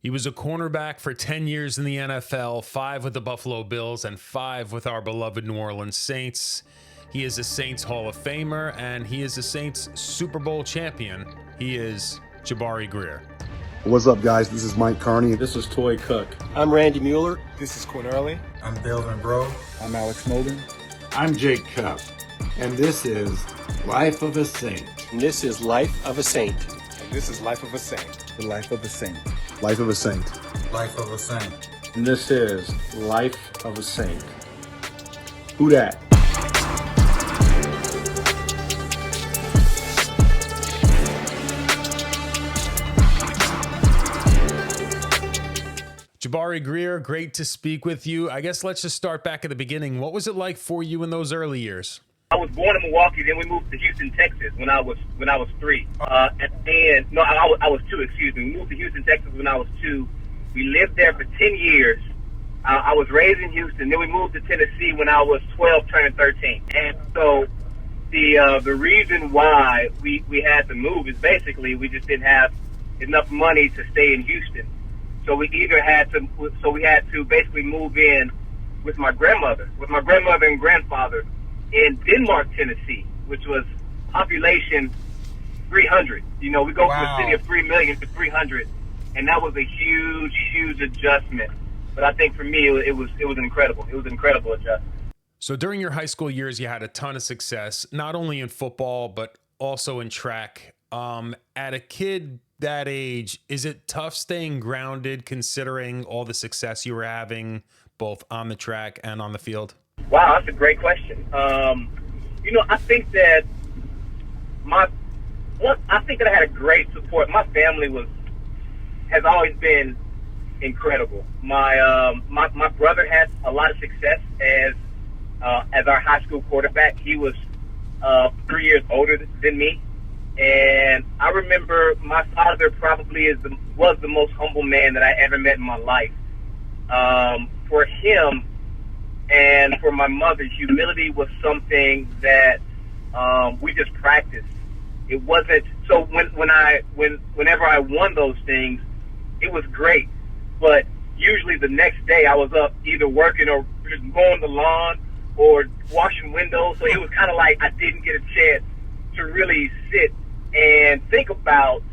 He was a cornerback for 10 years in the NFL, 5 with the Buffalo Bills and 5 with our beloved New Orleans Saints. He is a Saints Hall of Famer, and he is a Saints Super Bowl champion. He is Jabari Greer. What's up, guys? This is Mike Carney. This is Toy Cook. I'm Randy Mueller. This is Quinn Early. I'm Delvin Bro. I'm Alex Molden. I'm Jake Cup. And this is Life of a Saint. And this is Life of a Saint. And this is Life of a Saint. The Life of a Saint. Life of a Saint. Life of a Saint. And this is Life of a Saint. Whodat? Jabari Greer, great to speak with you. I guess let's just start back at the beginning. What was it like for you in those early years? I was born in Milwaukee, then we moved to Houston, Texas when I was 3. I was 2, excuse me. We moved to Houston, Texas when I was 2. We lived there for 10 years. I was raised in Houston. Then we moved to Tennessee when I was 12, turning 13. And so the reason why we had to move is basically we just didn't have enough money to stay in Houston. So we had to basically move in with my grandmother and grandfather in Denmark, Tennessee, which was population 300. You know, we go from a city of 3 million to 300, and that was a huge, huge adjustment. But I think for me, it was incredible. It was an incredible adjustment. So during your high school years, you had a ton of success, not only in football, but also in track. At a kid that age, is it tough staying grounded considering all the success you were having both on the track and on the field? Wow, that's a great question. I think that I had a great support. My family has always been incredible. My brother had a lot of success as our high school quarterback. He was 3 years older than me. And I remember my father probably was the most humble man that I ever met in my life. For him and for my mother, humility was something that we just practiced. It wasn't so whenever I won those things, it was great. But usually the next day I was up either working or just mowing the lawn or washing windows. So it was kind of like I didn't get a chance to really sit and think about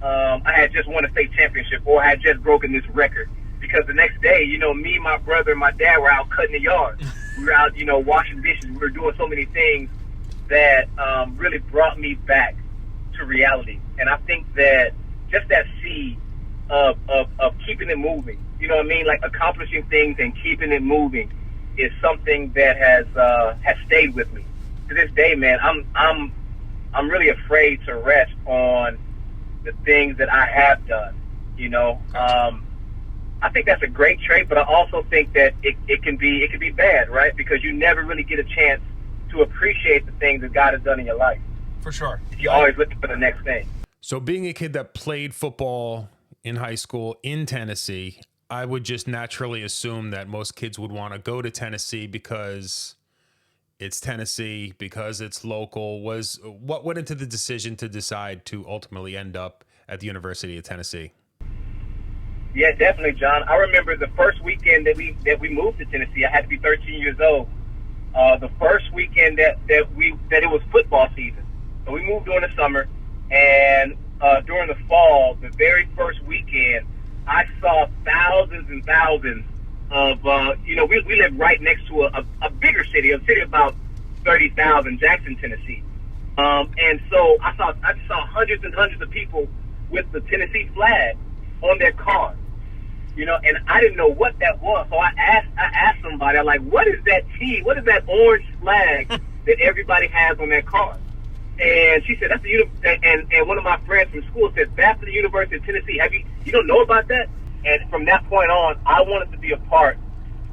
I had just won a state championship or I had just broken this record. Because the next day, me, my brother, and my dad were out cutting the yard. We were out, washing dishes. We were doing so many things that really brought me back to reality. And I think that just that seed of keeping it moving, you know what I mean? Like accomplishing things and keeping it moving is something that has stayed with me. To this day, man, I'm really afraid to rest on the things that I have done, I think that's a great trait, but I also think that it can be bad, right? Because you never really get a chance to appreciate the things that God has done in your life. For sure. You're always looking for the next thing. So being a kid that played football in high school in Tennessee, I would just naturally assume that most kids would want to go to Tennessee because it's Tennessee, because it's local. What went into the decision to decide to ultimately end up at the University of Tennessee? Yeah, definitely, John. I remember the first weekend that we moved to Tennessee. I had to be 13 years old. The first weekend that it was football season. So we moved during the summer, and during the fall, the very first weekend, I saw thousands and thousands of we live right next to a bigger city, a city about 30,000, Jackson, Tennessee. And so I just saw hundreds and hundreds of people with the Tennessee flag on their cars. And I didn't know what that was. So I asked somebody, I'm like, what is that T? What is that orange flag that everybody has on their car? And she said, that's the and one of my friends from school said, that's the University of Tennessee. You don't know about that? And from that point on, I wanted to be a part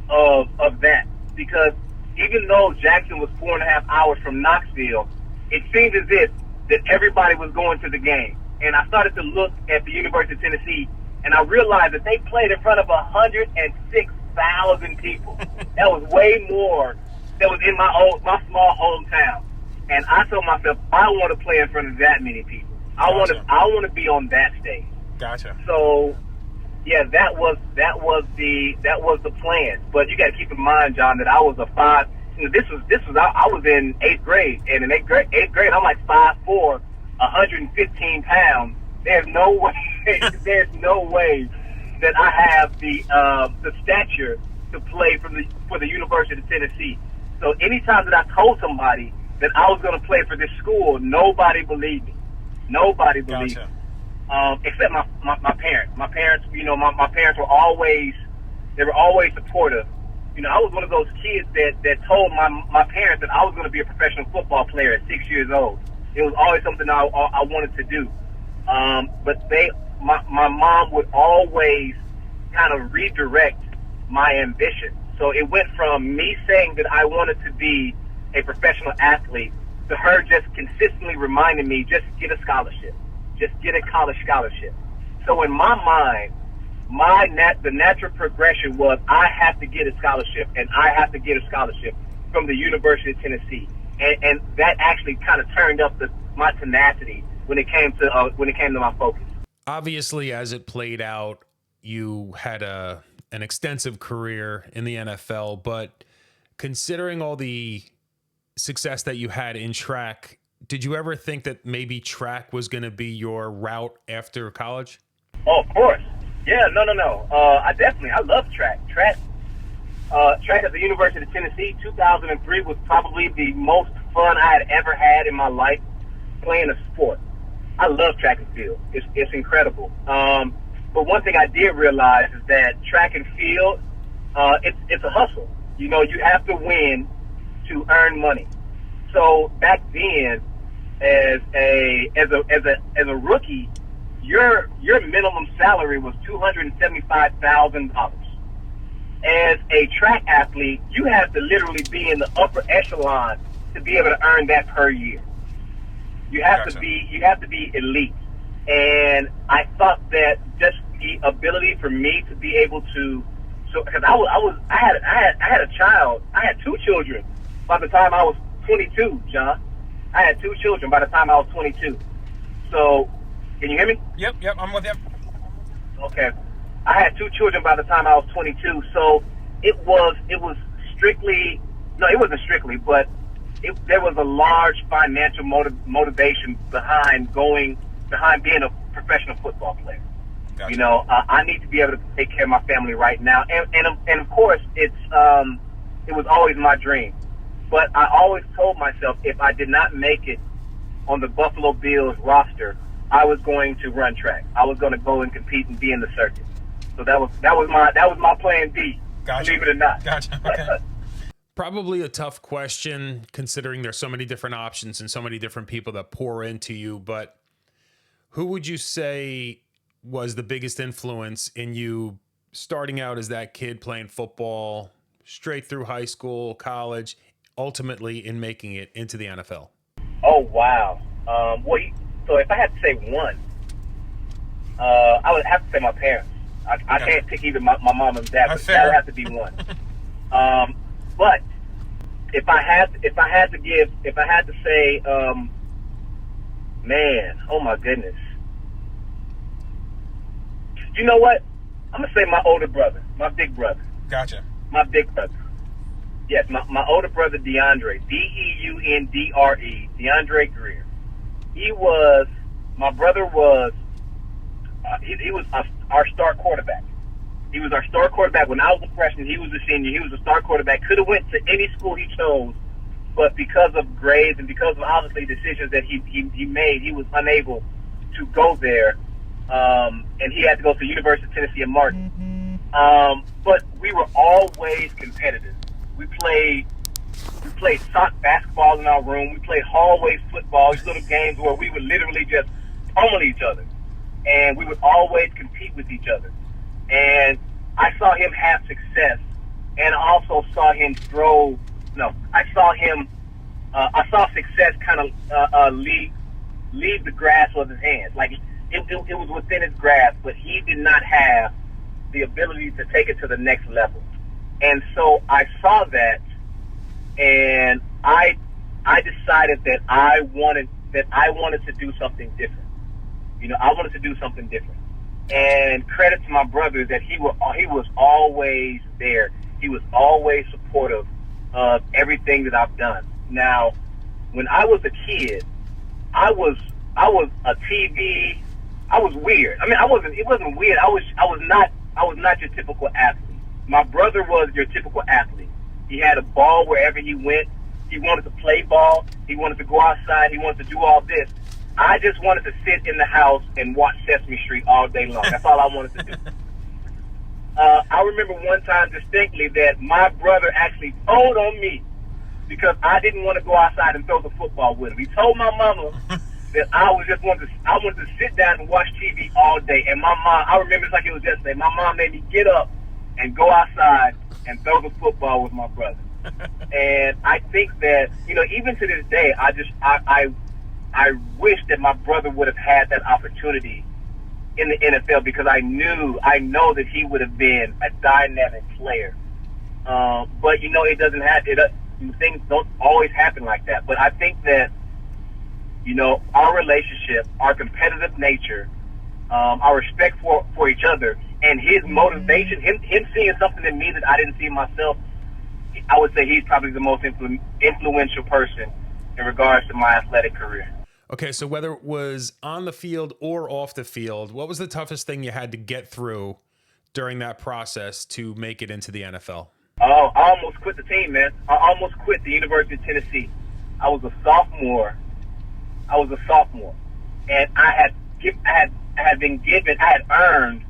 of that, because even though Jackson was 4.5 hours from Knoxville, it seemed as if that everybody was going to the game. And I started to look at the University of Tennessee, and I realized that they played in front of 106,000 people. That was way more that was in my small hometown. And I told myself, I want to play in front of that many people. I want to be on that stage. Gotcha. So yeah, that was the plan. But you got to keep in mind, John, that I was a five. You know, I was in eighth grade, and in eighth grade, I'm like 5'4", 115 pounds. There's no way. There's no way that I have the stature to play for the University of Tennessee. So anytime that I told somebody that I was going to play for this school, nobody believed me. Nobody believed me. Except my parents. My parents, you know, my parents were always supportive. You know, I was one of those kids that told my parents that I was going to be a professional football player at 6 years old. It was always something I wanted to do. But my mom would always kind of redirect my ambition. So it went from me saying that I wanted to be a professional athlete to her just consistently reminding me, just get a scholarship. Just get a college scholarship. So in my mind, the natural progression was I have to get a scholarship, and I have to get a scholarship from the University of Tennessee. And that actually kind of turned up my tenacity when it came to my focus. Obviously, as it played out, you had an extensive career in the NFL, but considering all the success that you had in track, did you ever think that maybe track was going to be your route after college? Oh, of course. Yeah, no. I love track. Track at the University of Tennessee, 2003 was probably the most fun I had ever had in my life playing a sport. I love track and field. It's incredible. But one thing I did realize is that track and field, it's a hustle. You know, you have to win to earn money. So back then, as a rookie, your minimum salary was $275,000. As a track athlete, you have to literally be in the upper echelon to be able to earn that per year. You have to be elite. And I thought that just the ability for me to be able to, because I had a child, I had two children by the time I was 22, John. I had two children by the time I was 22. So, can you hear me? Yep, I'm with you. Okay. I had two children by the time I was 22, so it wasn't strictly, but there was a large financial motivation behind being a professional football player. Gotcha. You know, I need to be able to take care of my family right now, and of course, it was always my dream. But I always told myself if I did not make it on the Buffalo Bills roster, I was going to run track. I was going to go and compete and be in the circuit. So that was my plan B. Gotcha. Believe it or not. Gotcha. Okay. Probably a tough question considering there's so many different options and so many different people that pour into you, but who would you say was the biggest influence in you starting out as that kid playing football straight through high school, college, ultimately in making it into the NFL? Oh, wow. So if I had to say one, I would have to say my parents. I can't pick either my mom and dad, but that would have to be one. But if I had to say, man, oh my goodness. You know what? I'm gonna say my older brother, my big brother. Gotcha. My big brother. Yes, my older brother DeAndre, DeUndre, DeAndre Greer. He was our star quarterback. He was our star quarterback when I was a freshman. He was a senior. He was a star quarterback. Could have went to any school he chose, but because of grades and because of obviously decisions that he made, he was unable to go there, and he had to go to the University of Tennessee in Martin. But we were always competitive. We played sock basketball in our room. We played hallway football, these little games where we would literally just pummel each other. And we would always compete with each other. And I saw him have success, and I also saw him I saw success kind of leave the grasp of his hands. Like it was within his grasp, but he did not have the ability to take it to the next level. And so I saw that, and I decided that I wanted to do something different. You know, I wanted to do something different. And credit to my brother that he was always there. He was always supportive of everything that I've done. Now, when I was a kid, I was a TV. I was weird. I mean, it wasn't weird. I was not your typical athlete. My brother was your typical athlete. He had a ball wherever he went. He wanted to play ball. He wanted to go outside. He wanted to do all this. I just wanted to sit in the house and watch Sesame Street all day long. That's all I wanted to do. I remember one time distinctly that my brother actually told on me because I didn't want to go outside and throw the football with him. He told my mama that I wanted to sit down and watch TV all day. And my mom, I remember it's like it was yesterday, my mom made me get up and go outside and throw the football with my brother. And I think that, even to this day, I wish that my brother would have had that opportunity in the NFL because I know that he would have been a dynamic player. But it doesn't have things don't always happen like that. But I think that our relationship, our competitive nature, our respect for each other, and his motivation, him seeing something in me that I didn't see in myself, I would say he's probably the most influential person in regards to my athletic career. Okay, so whether it was on the field or off the field, what was the toughest thing you had to get through during that process to make it into the NFL? Oh, I almost quit the team, man. I almost quit the University of Tennessee. I was a sophomore, and I had earned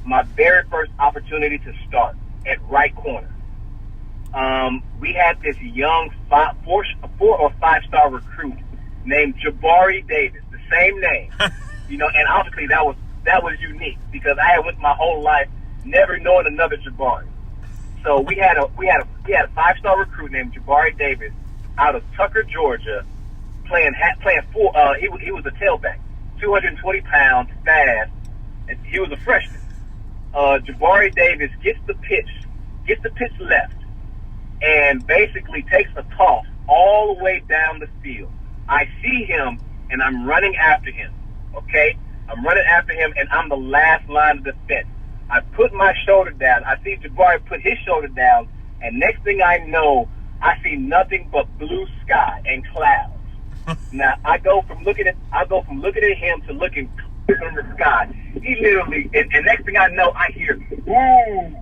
my very first opportunity to start at right corner. We had this young 4 or 5 star recruit named Jabari Davis, the same name, and obviously that was unique because I had went my whole life never knowing another Jabari. So we had a 5 star recruit named Jabari Davis out of Tucker, Georgia, playing full. He was a tailback, 220 pounds, fast, and he was a freshman. Jabari Davis gets the pitch left, and basically takes a toss all the way down the field. I see him, and I'm running after him, okay? I'm running after him, and I'm the last line of defense. I put my shoulder down. I see Jabari put his shoulder down, and next thing I know, I see nothing but blue sky and clouds. Now, I go from looking at him to looking in the sky. He literally, and next thing I know, I hear, "Woo!"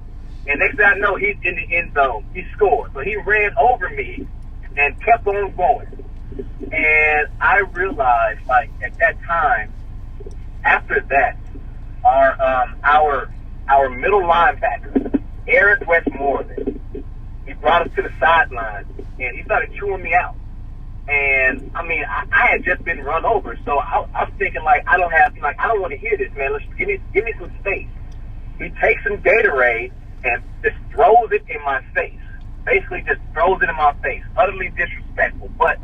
And next thing I know, he's in the end zone. He scored. So he ran over me and kept on going. And I realized, at that time, after that, our middle linebacker, Eric Westmoreland, he brought us to the sideline, and he started chewing me out. And, I had just been run over, so I was thinking, I don't want to hear this, man. Give me some space. He takes some Gatorade and just throws it in my face. Basically just throws it in my face. Utterly disrespectful. But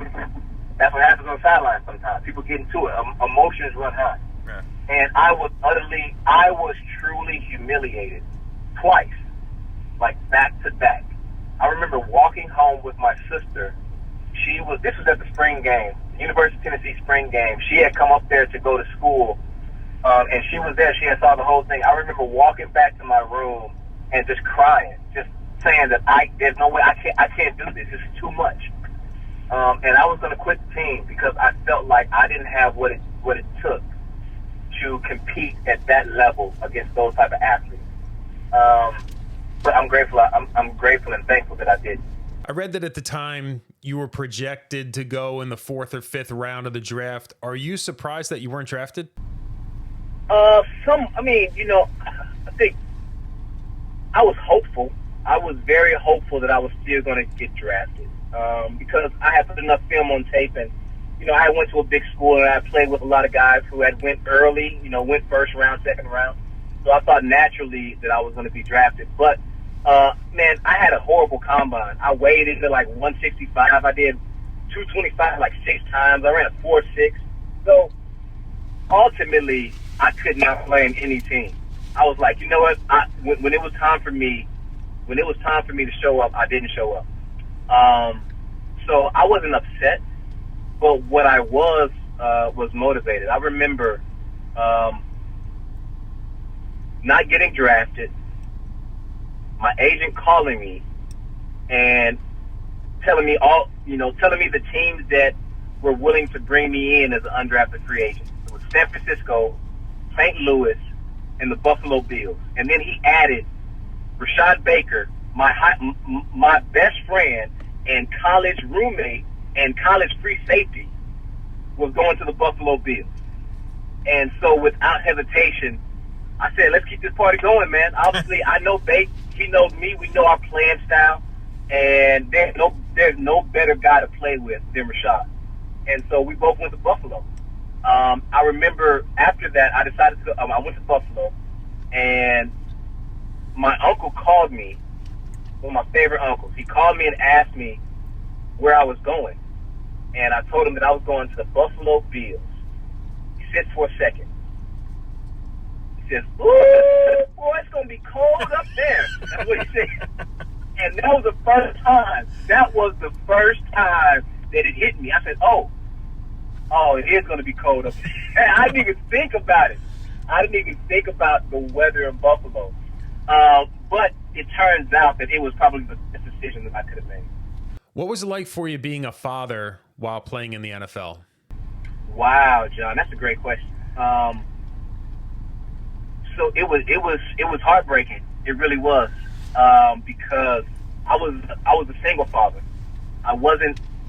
that's what happens on the sideline sometimes. People get into it. Emotions run high. Yeah. And I was truly humiliated twice, back to back. I remember walking home with my sister. This was at the spring game, University of Tennessee spring game. She had come up there to go to school, and she was there. She had saw the whole thing. I remember walking back to my room and just crying, just saying that there's no way I can't do this. This is too much. And I was going to quit the team because I felt like I didn't have what it took to compete at that level against those type of athletes. But I'm grateful. I'm grateful and thankful that I did. I read that at the time you were projected to go in the 4th or 5th round of the draft. Are you surprised that you weren't drafted? I think I was hopeful. I was very hopeful that I was still going to get drafted because I had put enough film on tape, and I went to a big school and I played with a lot of guys who had went early, went first round, second round. So I thought naturally that I was going to be drafted, but. Man, I had a horrible combine. I weighed into 165. I did 225 6 times. I ran a 4.6. So ultimately, I could not play in any team. I was like, you know what? When it was time for me to show up, I didn't show up. So I wasn't upset, but what I was motivated. I remember not getting drafted, my agent calling me and telling me the teams that were willing to bring me in as an undrafted free agent. It was San Francisco, St. Louis, and the Buffalo Bills. And then he added Rashad Baker, my best friend and college roommate and college free safety, was going to the Buffalo Bills. And so without hesitation, I said, let's keep this party going, man. Obviously, I know Baker. He knows me. We know our playing style. And there's no better guy to play with than Rashad. And so we both went to Buffalo. I remember after that, I decided to go. I went to Buffalo, and my uncle called me, one of my favorite uncles. He called me and asked me where I was going. And I told him that I was going to the Buffalo Bills. He sits for a second. He says, "Ooh, boy, it's going to be cold up there." That's what he said. And that was the first time. That was the first time that it hit me. I said, oh, it is going to be cold up there. I didn't even think about it. I didn't even think about the weather in Buffalo. But it turns out that it was probably the best decision that I could have made. What was it like for you being a father while playing in the NFL? Wow, John, that's a great question. So it was heartbreaking. It really was, because I was a single father.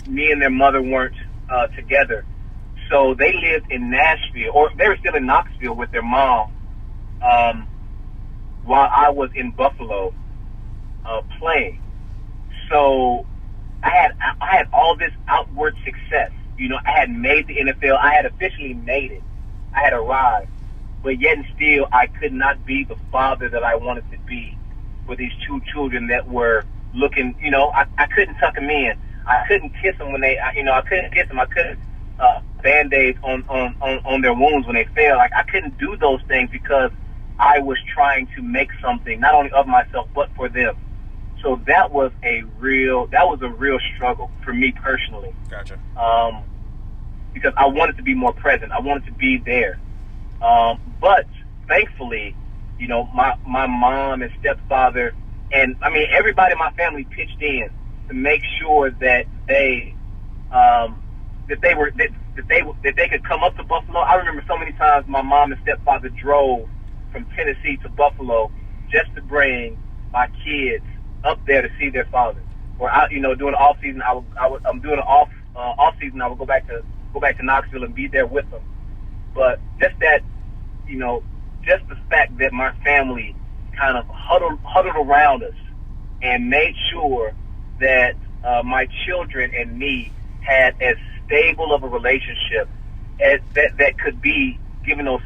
Me and their mother weren't together. So they lived in Nashville, or they were still in Knoxville with their mom, while I was in Buffalo playing. So I had all this outward success. You know, I had made the NFL. I had officially made it. I had arrived. But yet and still, I could not be the father that I wanted to be for these two children that were looking, you know, I couldn't tuck them in. I couldn't kiss them when I couldn't kiss them. I couldn't Band-Aids on their wounds when they fell. Like, I couldn't do those things because I was trying to make something, not only of myself, but for them. So that was a real struggle for me personally. Gotcha. Because I wanted to be more present. I wanted to be there. But thankfully, you know, my mom and stepfather, and I mean everybody in my family pitched in to make sure that they could come up to Buffalo. I remember so many times my mom and stepfather drove from Tennessee to Buffalo just to bring my kids up there to see their father. Or during the off season, I would go back to Knoxville and be there with them. But just that, you know, just the fact that my family kind of huddled around us and made sure that my children and me had as stable of a relationship as that could be given those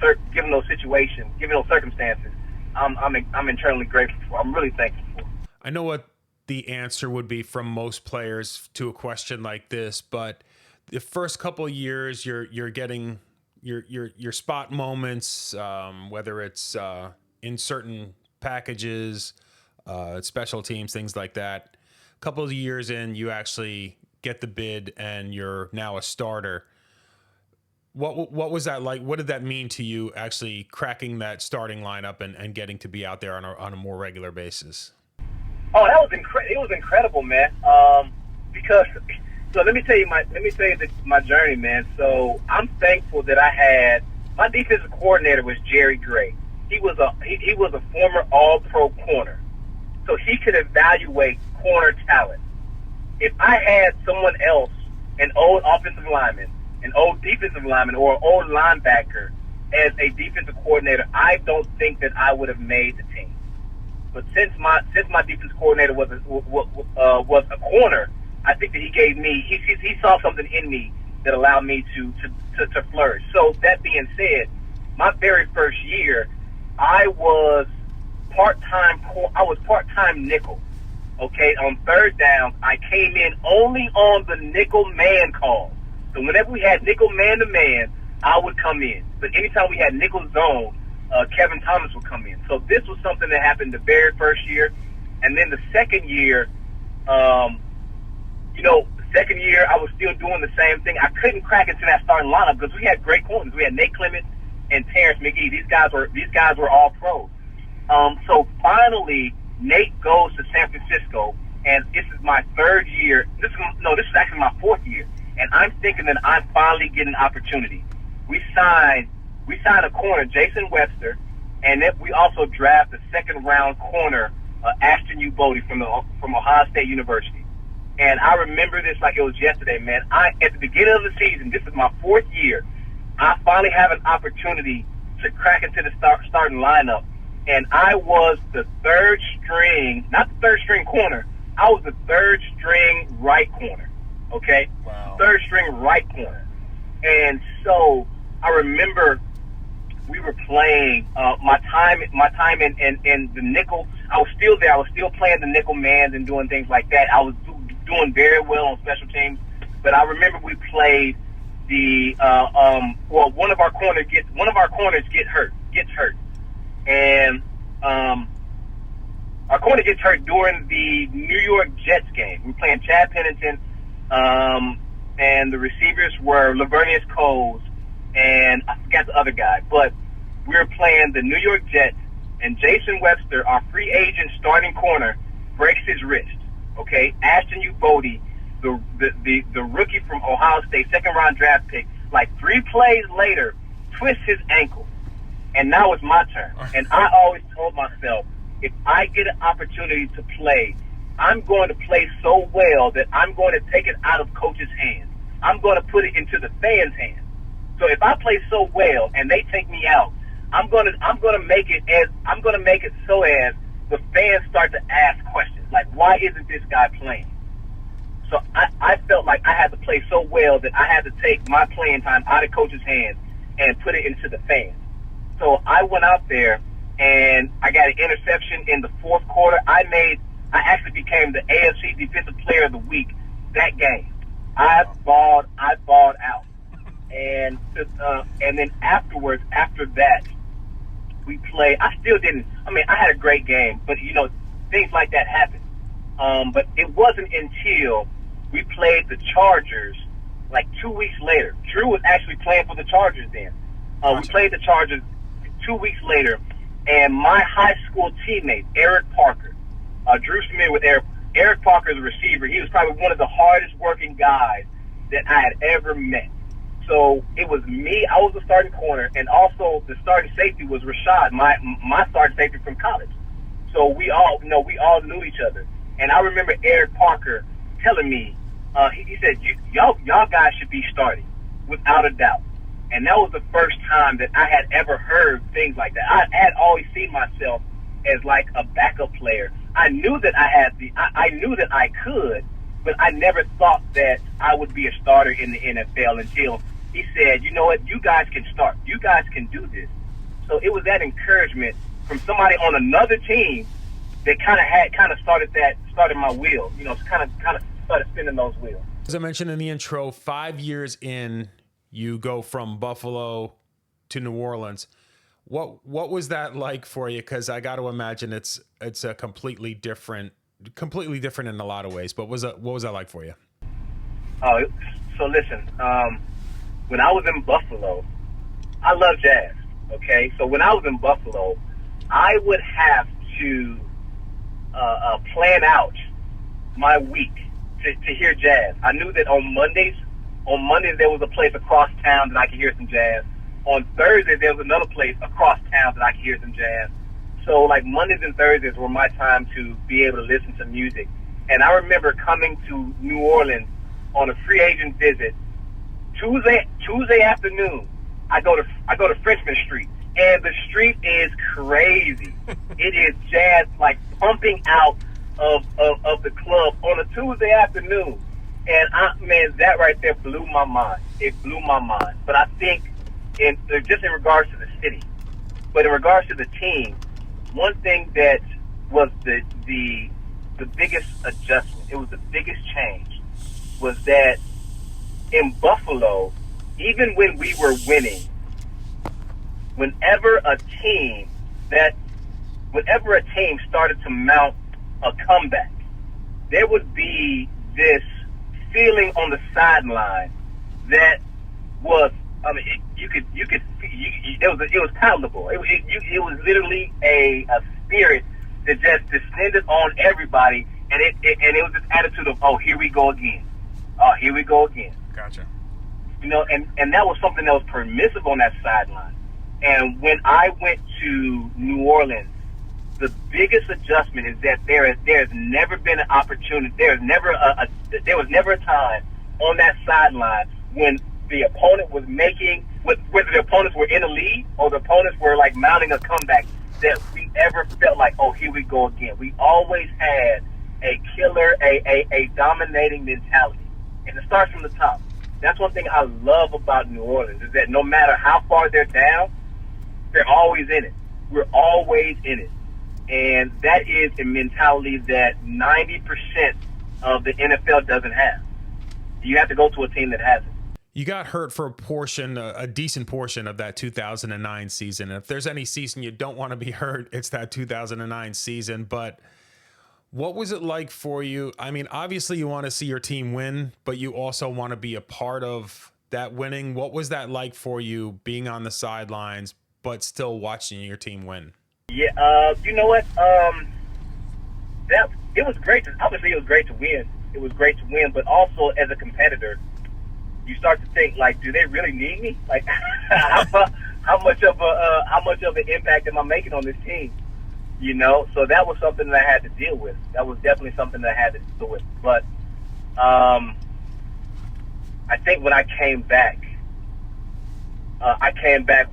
situations, given those circumstances. I'm internally grateful for. I'm really thankful for. I know what the answer would be from most players to a question like this, but the first couple of years you're getting your spot moments, whether it's in certain packages, special teams, things like that. A couple of years in, you actually get the bid and you're now a starter. What was that like? What did that mean to you, actually cracking that starting lineup and getting to be out there on a more regular basis? Oh, that was it was incredible, man. Because so let me tell you my journey, man. So I'm thankful that I had my defensive coordinator was Jabari Greer. He was a former All-Pro corner, so he could evaluate corner talent. If I had someone else, an old offensive lineman, an old defensive lineman, or an old linebacker as a defensive coordinator, I don't think that I would have made the team. But since my defensive coordinator was a corner, I think that he saw something in me that allowed me to flourish. So that being said, my very first year, I was part-time nickel. Okay, on third down, I came in only on the nickel man call. So whenever we had nickel man-to-man, I would come in. But anytime we had nickel zone, Kevin Thomas would come in. So this was something that happened the very first year. And then the second year, I was still doing the same thing. I couldn't crack into that starting lineup because we had great corners. We had Nate Clement and Terrence McGee. These guys were all pros. So finally, Nate goes to San Francisco, and this is my third year. This is actually my fourth year, and I'm thinking that I'm finally getting an opportunity. We signed a corner, Jason Webster, and then we also draft the second round corner, Ashton Ubodi from Ohio State University. And I remember this like it was yesterday, man. At the beginning of the season, this is my fourth year, I finally have an opportunity to crack into the starting lineup. And I was the third string, not the third string corner, I was the third string right corner, okay? Wow. Third string right corner. And so I remember we were playing my time in the nickel. I was still there. I was still playing the nickel mans and doing things like that. I was doing very well on special teams. But I remember we played the one of our corners gets hurt, and our corner gets hurt during the New York Jets game. We were playing Chad Pennington, and the receivers were Lavernius Coles, and I forgot the other guy. But we were playing the New York Jets, and Jason Webster, our free agent starting corner, breaks his wrist. Okay, Ashton Ubodi, the rookie from Ohio State, second round draft pick, like 3 plays later, twists his ankle. And now it's my turn. And I always told myself, if I get an opportunity to play, I'm going to play so well that I'm going to take it out of coach's hands. I'm going to put it into the fans' hands. So if I play so well and they take me out, I'm going to make it so as the fans start to ask questions like, why isn't this guy playing? So I felt like I had to play so well that I had to take my playing time out of coach's hands and put it into the fans. So I went out there and I got an interception in the fourth quarter. I actually became the AFC Defensive Player of the Week that game. I balled out. And then afterwards, after that, we played. I had a great game, but things like that happen. But it wasn't until we played the Chargers like 2 weeks later. Drew was actually playing for the Chargers then. We played the Chargers 2 weeks later, and my high school teammate, Eric Parker, Drew's familiar with Eric. Eric Parker is a receiver. He was probably one of the hardest working guys that I had ever met. So it was me. I was the starting corner, and also the starting safety was Rashad, my starting safety from college. So we all knew each other. And I remember Eric Parker telling me, he said, y'all guys should be starting, without a doubt. And that was the first time that I had ever heard things like that. I had always seen myself as like a backup player. I knew that I knew that I could, but I never thought that I would be a starter in the NFL until he said, you know what, you guys can start. You guys can do this. So it was that encouragement from somebody on another team that kind of started my wheel, kind of started spinning those wheels. As I mentioned in the intro, 5 years in, you go from Buffalo to New Orleans. What was that like for you? Because I got to imagine it's a completely different in a lot of ways. But what was that like for you? Oh, so listen. When I was in Buffalo, I love jazz. Okay, so when I was in Buffalo, I would have to plan out my week to hear jazz. I knew that on Mondays there was a place across town that I could hear some jazz. On Thursdays there was another place across town that I could hear some jazz. So like Mondays and Thursdays were my time to be able to listen to music. And I remember coming to New Orleans on a free agent visit. Tuesday afternoon, I go to Frenchman Street, and the street is crazy. It is jazz like pumping out of the club on a Tuesday afternoon. And that right there blew my mind. It blew my mind. But I think just in regards to the city, but in regards to the team, one thing that was the biggest adjustment, it was the biggest change, was that in Buffalo, even when we were winning, whenever a team started to mount a comeback, there would be this feeling on the sideline that was, it was palatable. It was literally a spirit that just descended on everybody, and it was this attitude of, oh, here we go again. Oh, here we go again. Gotcha. And that was something that was permissive on that sideline. And when I went to New Orleans, the biggest adjustment is that there has never been an opportunity. There was never a time on that sideline when the opponent was making, whether the opponents were in the lead or the opponents were like mounting a comeback, that we ever felt like, oh, here we go again. We always had a killer, a dominating mentality, and it starts from the top. That's one thing I love about New Orleans, is that no matter how far they're down, they're always in it. We're always in it. And that is a mentality that 90% of the NFL doesn't have. You have to go to a team that has it. You got hurt for a decent portion of that 2009 season. If there's any season you don't want to be hurt, it's that 2009 season. But what was it like for you? I mean, obviously you want to see your team win, but you also want to be a part of that winning. What was that like for you, being on the sidelines, but still watching your team win? Yeah, you know what? It was great. Obviously, it was great to win. It was great to win, but also as a competitor, you start to think, like, do they really need me? Like, how much of an impact am I making on this team? You know, so that was something that I had to deal with. That was definitely something that I had to deal with. But I think when I came back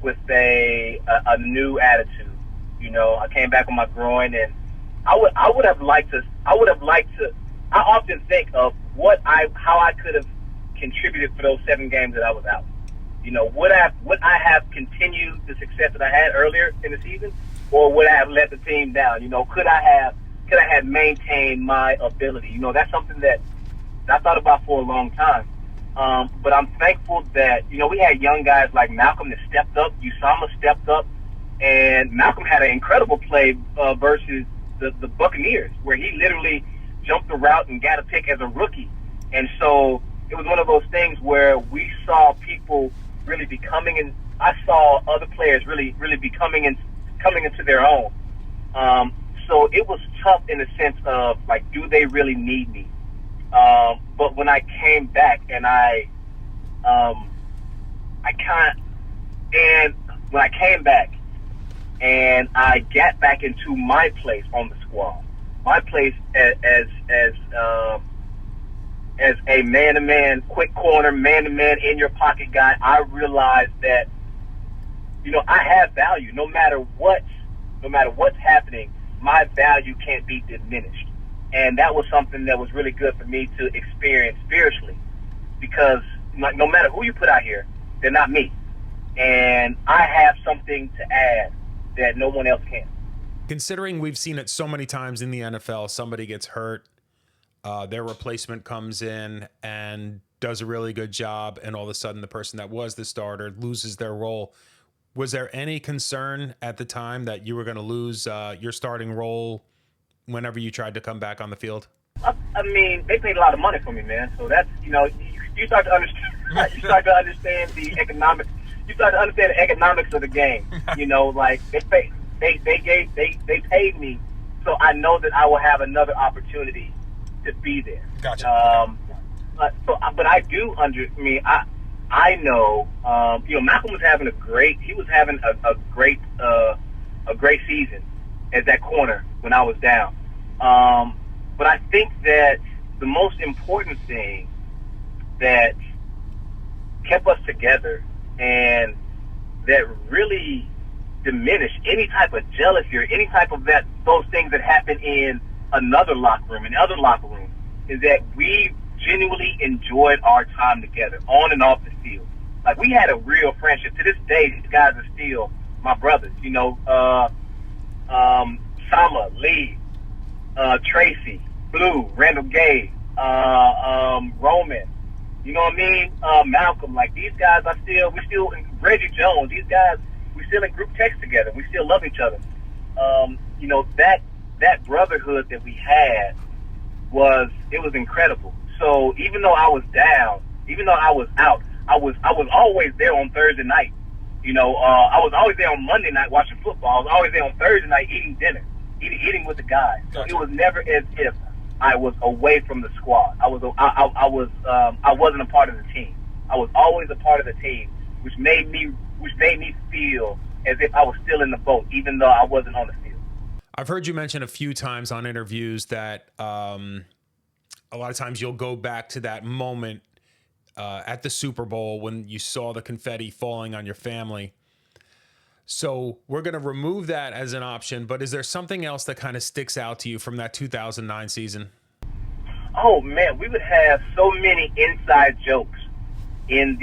with a new attitude. You know, I came back with my groin, and I would have liked to. I often think of how I could have contributed for those 7 games that I was out. You know, would I have continued the success that I had earlier in the season, or would I have let the team down? You know, could I have maintained my ability? You know, that's something that I thought about for a long time. But I'm thankful that, you know, we had young guys like Malcolm that stepped up, Usama stepped up, and Malcolm had an incredible play versus the Buccaneers, where he literally jumped the route and got a pick as a rookie. And so it was one of those things where we saw people really becoming, and I saw other players really be coming into their own. So it was tough in the sense of, like, do they really need me? But when I came back and when I came back and I got back into my place on the squad, my place as a man-to-man, quick corner, man-to-man, in-your-pocket guy, I realized that, you know, I have value. No matter what's happening, my value can't be diminished. And that was something that was really good for me to experience spiritually, because no matter who you put out here, they're not me. And I have something to add that no one else can. Considering we've seen it so many times in the NFL, somebody gets hurt, their replacement comes in and does a really good job, and all of a sudden the person that was the starter loses their role. Was there any concern at the time that you were going to lose your starting role whenever you tried to come back on the field? I mean, they paid a lot of money for me, man. So that's, you know, you start to understand. You start to understand the economics. You start to understand the economics of the game. You know, like they paid me, so I know that I will have another opportunity to be there. Gotcha. But I do I know, you know, Malcolm was having a great season as that corner when I was down. But I think that the most important thing that kept us together and that really diminished any type of jealousy or any type of those things that happen in another locker room, is that we genuinely enjoyed our time together on and off the field. Like, we had a real friendship. To this day, these guys are still my brothers. You know, Sama, Lee, Tracy, Blue, Randall Gay, Roman. You know what I mean? Malcolm. Like, these guys Reggie Jones. These guys, we still in group text together. We still love each other. You know, that brotherhood that we had was incredible. So even though I was down, even though I was out, I was always there on Thursday night. You know, I was always there on Monday night watching football. I was always there on Thursday night eating dinner. eating with the guys. So it was never as if I was away from the squad. I wasn't a part of the team. I was always a part of the team, which made me feel as if I was still in the boat, even though I wasn't on the field. I've heard you mention a few times on interviews that a lot of times you'll go back to that moment at the Super Bowl when you saw the confetti falling on your family. So we're going to remove that as an option, but is there something else that kind of sticks out to you from that 2009 season? Oh man, we would have so many inside jokes in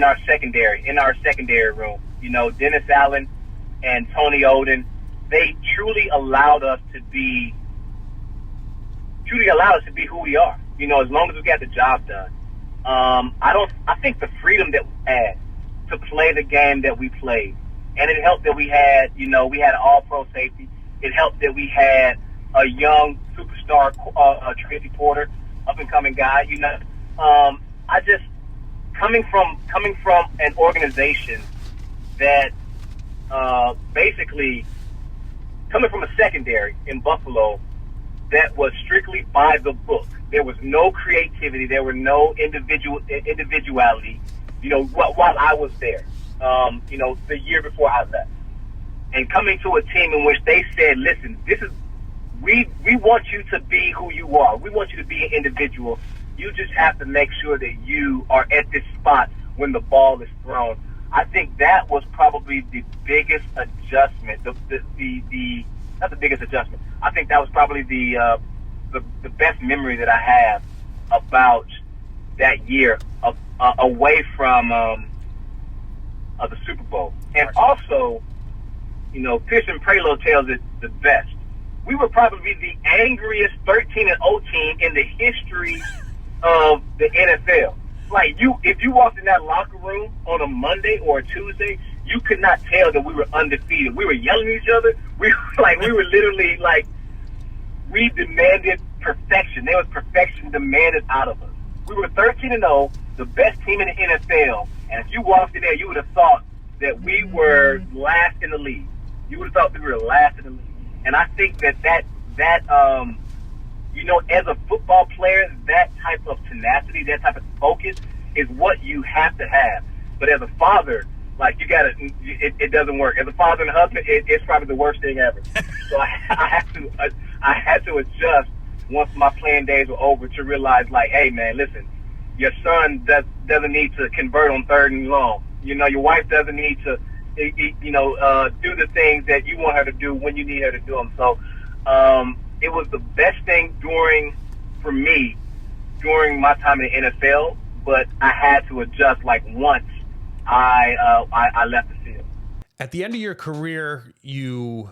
our secondary room. You know, Dennis Allen and Tony Oden, they truly allowed us to be who we are. You know, as long as we got the job done. I think the freedom that we had to play the game that we played, and it helped that we had an all-pro safety. It helped that we had a young superstar, Tracy Porter, up-and-coming guy. You know, I just coming from an organization that basically coming from a secondary in Buffalo that was strictly by the book. There was no creativity. There were no individuality. You know, while I was there, you know, the year before I left, and coming to a team in which they said, "Listen, we want you to be who you are. We want you to be an individual. You just have to make sure that you are at this spot when the ball is thrown." I think that was probably the biggest adjustment. Not the biggest adjustment. I think that was probably the best memory that I have about that year away from the Super Bowl. And also, you know, Pearson Prelo tells it the best. We were probably the angriest 13-0 team in the history of the NFL. Like, if you walked in that locker room on a Monday or a Tuesday, you could not tell that we were undefeated. We were yelling at each other. We were literally like, we demanded perfection. There was perfection demanded out of us. We were 13-0, the best team in the NFL, and if you walked in there, you would have thought that we were last in the league. You would have thought we were last in the league. And I think that you know, as a football player, that type of tenacity, that type of focus is what you have to have. But as a father, like, it doesn't work. As a father and a husband, it's probably the worst thing ever. So I had to adjust once my playing days were over to realize, like, hey man, listen, your son doesn't need to convert on 3rd and long. You know, your wife doesn't need to, do the things that you want her to do when you need her to do them. So, it was the best thing for me during my time in the NFL, but I had to adjust like once I left the field. At the end of your career, you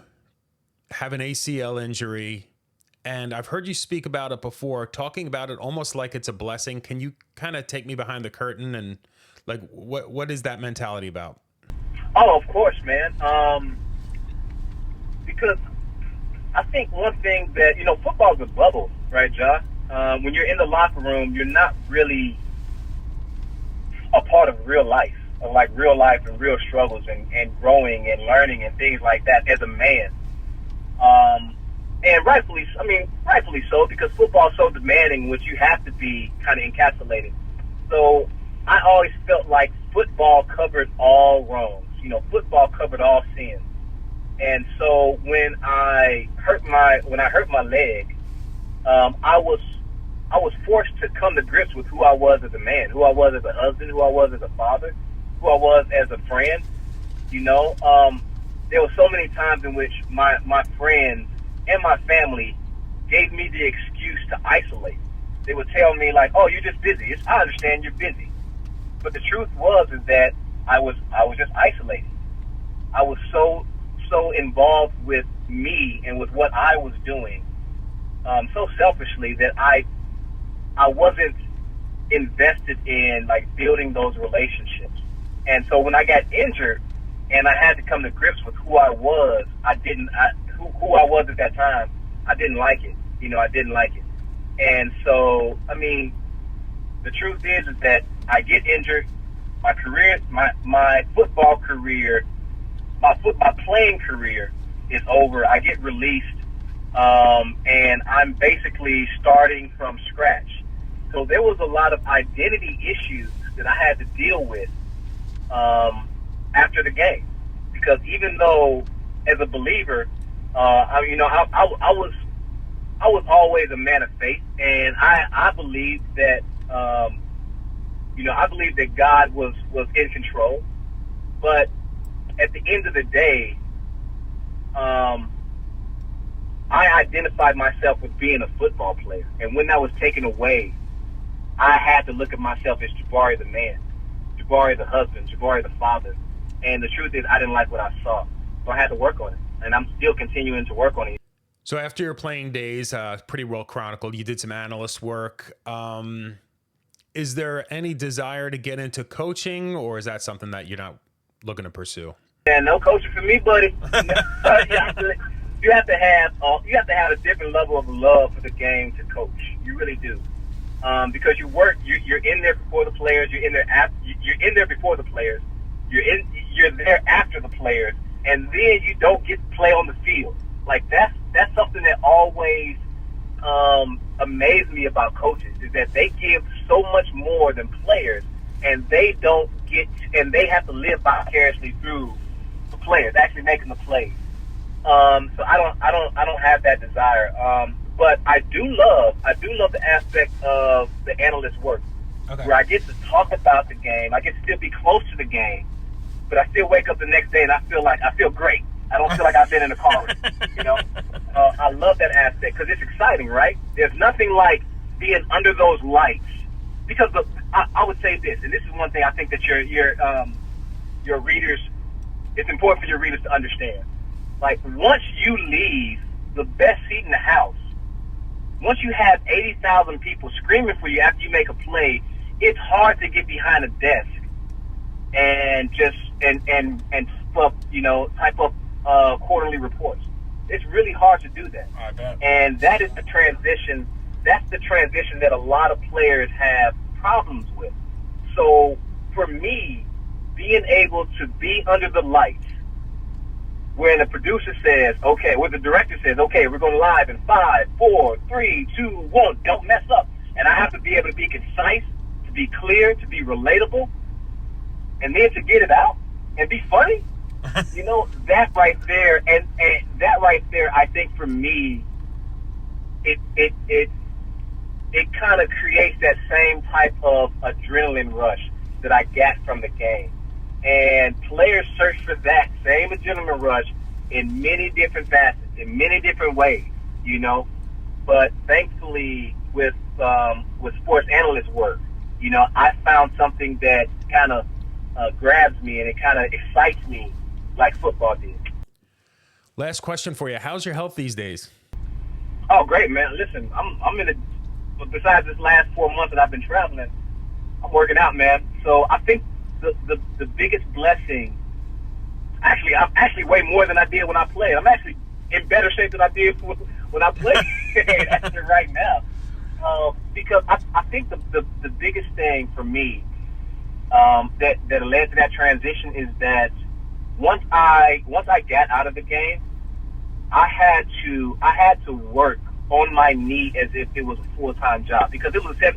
have an ACL injury, and I've heard you speak about it before, talking about it almost like it's a blessing. Can you kind of take me behind the curtain and like what is that mentality about? Oh, of course, man. Because I think one thing that, you know, football's a bubble, right, John? When you're in the locker room, you're not really a part of real life, and real struggles and growing and learning and things like that as a man. And rightfully so, because football's so demanding, which you have to be kind of encapsulated. So I always felt like football covered all wrongs. You know, football covered all sins. And so when I hurt my leg, I was forced to come to grips with who I was as a man, who I was as a husband, who I was as a father, who I was as a friend. You know, there were so many times in which my friends and my family gave me the excuse to isolate. They would tell me like, "Oh, you're just busy." I understand you're busy, but the truth is that I was just isolated. I was so involved with me and with what I was doing, so selfishly that I wasn't invested in like building those relationships. And so when I got injured and I had to come to grips with who I was, who I was at that time, I didn't like it. You know, I didn't like it. And so, I mean, the truth is that I get injured. My football career, my playing career is over. I get released, and I'm basically starting from scratch. So there was a lot of identity issues that I had to deal with after the game, because even though as a believer, I was always a man of faith, and I believed that I believed that God was in control. But at the end of the day, I identified myself with being a football player, and when that was taken away, I had to look at myself as Jabari the man, Jabari the husband, Jabari the father. And the truth is, I didn't like what I saw, so I had to work on it, and I'm still continuing to work on it. So after your playing days, pretty well chronicled, you did some analyst work. Is there any desire to get into coaching, or is that something that you're not looking to pursue? Yeah, no coaching for me, buddy. You have to have a different level of love for the game to coach. You really do, because you're in there before the players. You're in there before the players. You're there after the players, and then you don't get to play on the field. Like that's something that always amazed me about coaches, is that they give so much more than players, and they have to live vicariously through the players actually making the plays. So I don't have that desire. But I do love the aspect of the analyst work, where I get to talk about the game. I get to still be close to the game, but I still wake up the next day and I feel great. I don't feel like I've been in a car. I love that aspect because it's exciting, right? There's nothing like being under those lights. Because I would say this, and this is one thing I think that your readers, it's important for your readers to understand. Like, once you leave the best seat in the house, once you have 80,000 people screaming for you after you make a play, it's hard to get behind a desk and just type up quarterly reports. It's really hard to do that. I bet. And that is the transition. That's the transition that a lot of players have problems with. So for me, being able to be under the lights, when the producer says, okay, where the director says, okay, we're going live in 5, 4, 3, 2, 1, don't mess up. And I have to be able to be concise, to be clear, to be relatable, and then to get it out and be funny. That right there, and that right there, I think for me, it kind of creates that same type of adrenaline rush that I get from the game. And players search for that same adrenaline rush in many different facets, in many different ways, But thankfully, with sports analyst work, I found something that kind of grabs me and it kind of excites me like football did. Last question for you. How's your health these days? Oh, great, man. Listen, I'm in besides this last 4 months that I've been traveling, I'm working out, man. So I think the biggest blessing, I'm actually way more than I did when I played. I'm actually in better shape than I did when I played actually right now. Because I think the biggest thing for me that led to that transition is that once I got out of the game, I had to work on my knee as if it was a full-time job, because it was a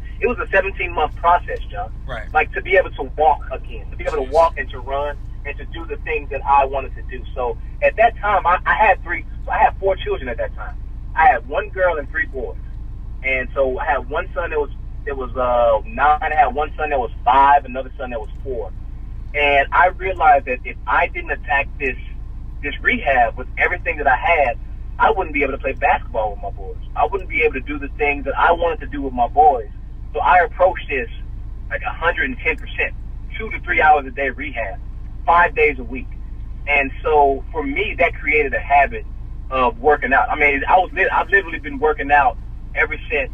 17-month process, John. Right. Like, to be able to walk again, to be able to walk and to run and to do the things that I wanted to do. So at that time, I had 4 children at that time. I had 1 girl and 3 boys, and so I had one son that was 9. I had one son that was 5, another son that was 4. And I realized that if I didn't attack this rehab with everything that I had, I wouldn't be able to play basketball with my boys. I wouldn't be able to do the things that I wanted to do with my boys. So I approached this like 110%, 2 to 3 hours a day rehab, 5 days a week. And so for me, that created a habit of working out. I mean, I've literally been working out ever since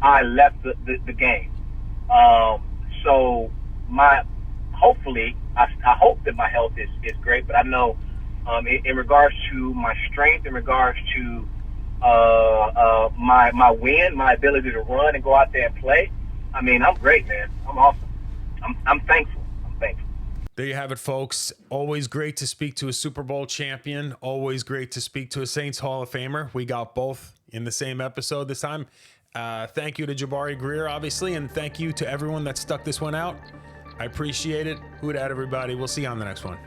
I left the game. So hopefully, I hope that my health is great, but I know in regards to my strength, in regards to my win, my ability to run and go out there and play, I mean, I'm great, man. I'm awesome. I'm thankful. There you have it, folks. Always great to speak to a Super Bowl champion. Always great to speak to a Saints Hall of Famer. We got both in the same episode this time. Thank you to Jabari Greer, obviously, and thank you to everyone that stuck this one out. I appreciate it. Who dat, everybody. We'll see you on the next one.